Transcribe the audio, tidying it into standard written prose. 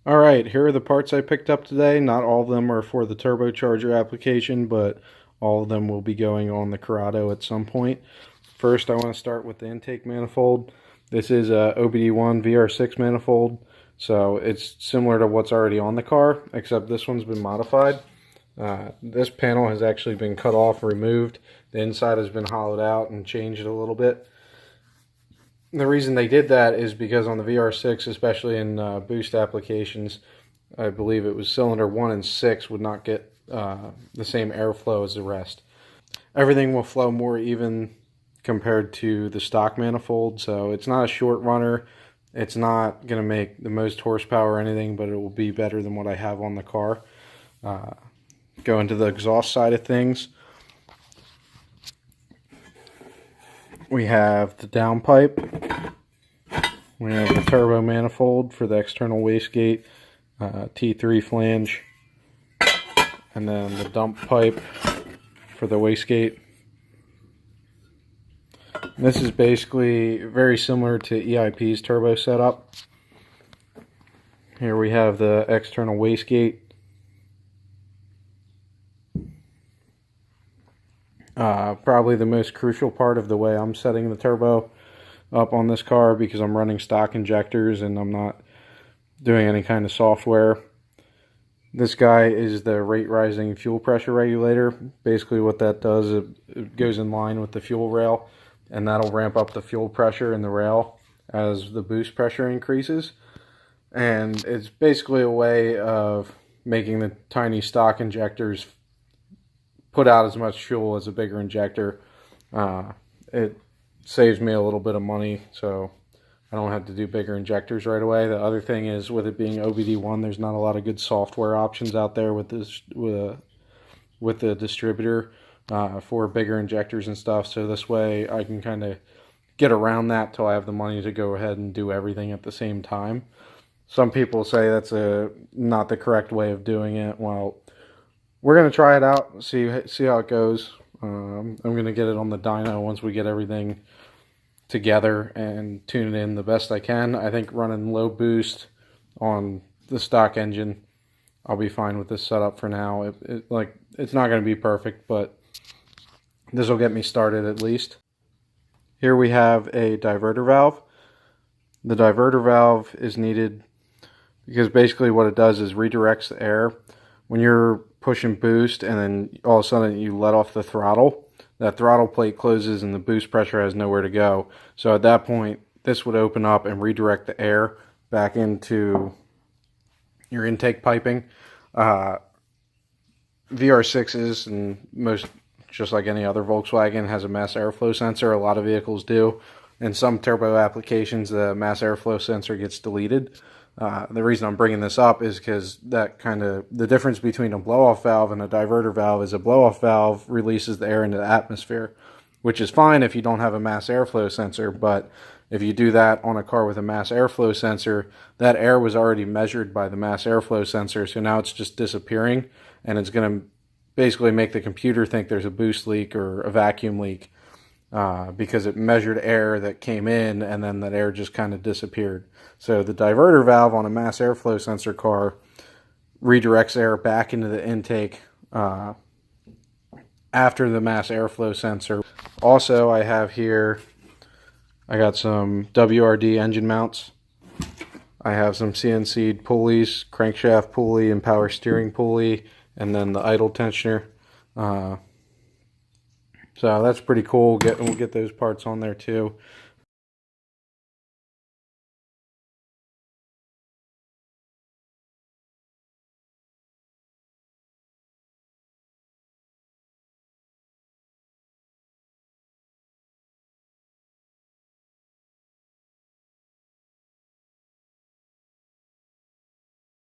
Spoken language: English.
Alright, here are the parts I picked up today. Not all of them are for the turbocharger application, but all of them will be going on the Corrado at some point. First, I want to start with the intake manifold. This is a OBD1 VR6 manifold, so it's similar to what's already on the car, except this one's been modified. This panel has actually been cut off, removed. The inside has been hollowed out and changed a little bit. The reason they did that is because on the VR6, especially in boost applications, I believe it was cylinder 1 and 6 would not get the same airflow as the rest. Everything will flow more even compared to the stock manifold, so it's not a short runner. It's not going to make the most horsepower or anything, but it will be better than what I have on the car. Going to the exhaust side of things, we have the downpipe, we have the turbo manifold for the external wastegate, T3 flange, and then the dump pipe for the wastegate. This is basically very similar to EIP's turbo setup. Here we have the external wastegate. Probably the most crucial part of the way I'm setting the turbo up on this car, because I'm running stock injectors and I'm not doing any kind of software. This guy is the rate rising fuel pressure regulator. Basically what that does, it goes in line with the fuel rail, and that'll ramp up the fuel pressure in the rail as the boost pressure increases. And it's basically a way of making the tiny stock injectors put out as much fuel as a bigger injector. It saves me a little bit of money, so I don't have to do bigger injectors right away. The other thing is, with it being OBD1, there's not a lot of good software options out there with this with the distributor for bigger injectors and stuff. So this way I can kind of get around that till I have the money to go ahead and do everything at the same time. Some people say that's not the correct way of doing it. Well, we're going to try it out, see how it goes. I'm going to get it on the dyno once we get everything together and tune it in the best I can. I think running low boost on the stock engine, I'll be fine with this setup for now. It's not going to be perfect, but this will get me started at least. Here we have a diverter valve. The diverter valve is needed because basically what it does is redirects the air. When you're pushing boost and then all of a sudden you let off the throttle, that throttle plate closes and the boost pressure has nowhere to go. So at that point, this would open up and redirect the air back into your intake piping. VR6s, and most, just like any other Volkswagen, has a mass airflow sensor. A lot of vehicles do. In some turbo applications, the mass airflow sensor gets deleted. The reason I'm bringing this up is because the difference between a blow-off valve and a diverter valve is a blow-off valve releases the air into the atmosphere, which is fine if you don't have a mass airflow sensor. But if you do that on a car with a mass airflow sensor, that air was already measured by the mass airflow sensor, so now it's just disappearing, and it's going to basically make the computer think there's a boost leak or a vacuum leak. Because it measured air that came in and then that air just kind of disappeared. So the diverter valve on a mass airflow sensor car redirects air back into the intake after the mass airflow sensor. Also, I have here, I got some WRD engine mounts. I have some CNC'd pulleys, crankshaft pulley and power steering pulley, and then the idle tensioner. So that's pretty cool. We'll get those parts on there too.